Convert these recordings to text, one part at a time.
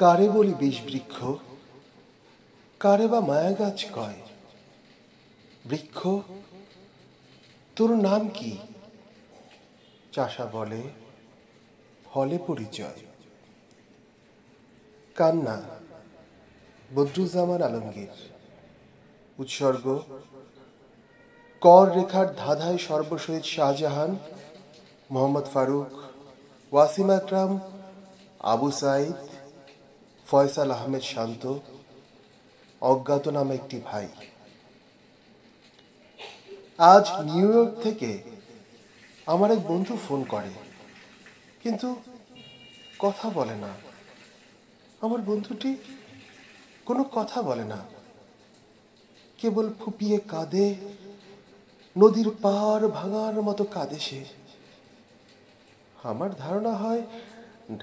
কারে বলি বিষবৃক্ষ, কারে বা মায়া গাছ কয়। বৃক্ষ, তোর নাম কি? চাষা বলে, ফলে পরিচয়। কান্না, বদরুজ্জামান আলমগীর। উৎসর্গ, কর রেখার ধাঁধায় সর্বশহীদ শাহজাহান, মোহাম্মদ ফারুক, ওয়াসিম আকরাম, আবু সাইদ, ফয়সাল আহমেদ শান্ত, অজ্ঞাত নামে একটি ভাই। আজ নিউ ইয়র্ক থেকে আমার এক বন্ধু ফোন করে, কিন্তু কথা বলে না। আমার বন্ধুটি কোনো কথা বলে না, কেবল ফুপিয়ে কাঁদে, নদীর পার ভাঙার মতো কাঁদে সে। আমার ধারণা হয়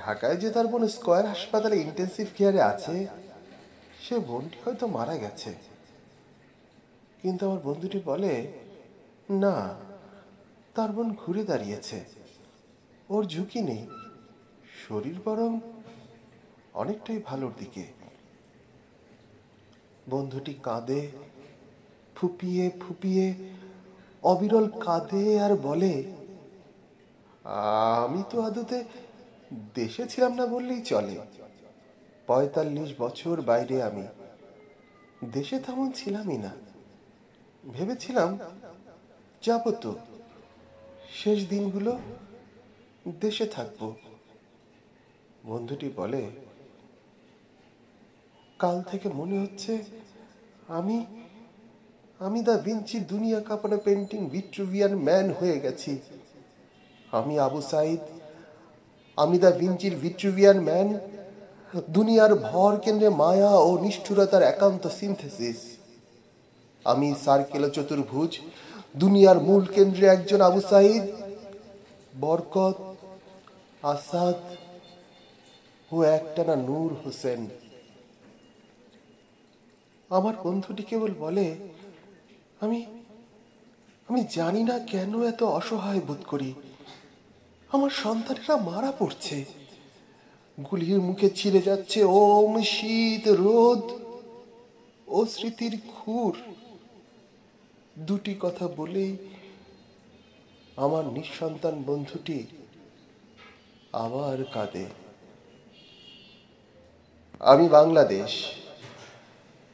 ঢাকায় যে তার বোন স্কয়ার হাসপাতালে ইন্টেন্সিভ কেয়ারে আছে, সে বোনটি হয়তো মারা গেছে। কিন্তু আমার বন্ধুটি বলে, না, তার বোন ঘুরে দাঁড়িয়েছে, ওর ঝুঁকি নেই, শরীর বরং অনেকটাই ভালোর দিকে। বন্ধুটি কাঁদে, ফুপিয়ে ফুপিয়ে অবিরল কাঁদে আর বলে, আমি তো আদতে দেশে ছিলাম না বললেই চলে। ৪৫ বছর বাইরে আমি, দেশে তেমন ছিলামই না। ভেবেছিলাম যাব তো, শেষ দিনগুলো দেশে থাকবো। বন্ধুটি বলে, কাল থেকে মনে হচ্ছে আমি আমি দা ভিঞ্চির দুনিয়া কাঁপানো পেন্টিং ভিট্রুভিয়ান ম্যান হয়ে গেছি। আমি আবু সাইদ, আমি দা ভিঞ্চির ভিট্রুভিয়ান ম্যান, দুনিয়ার ভর কেন্দ্রে মায়া ও নিষ্ঠুরতার একান্ত সিনথেসিস। আমি সার্কেল চতুর্ভুজ, দুনিয়ার মূল কেন্দ্রে একজন আবু সাইদ, বরকত, আসাদ ও একটানা নূর হোসেন। আমার বন্ধুটি কেবল বলে, আমি আমি জানি না কেন এত অসহায় বোধ করি। আমার সন্তানেরা মারা পড়ছে, গুলির মুখে ছিঁড়ে যাচ্ছে ওম, শীত, রোদ ও স্মৃতির খুর। দুটি কথা বলেই আমার নিঃসন্তান বন্ধুটি আবার কাঁদে। আমি বাংলাদেশ,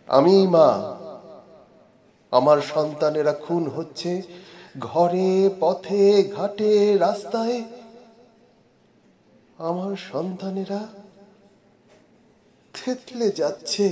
আমি মা, আমার সন্তানেরা খুন হচ্ছে ঘরে, পথে, ঘাটে, রাস্তায়। আমার সন্তানেরা থেতলে যাচ্ছে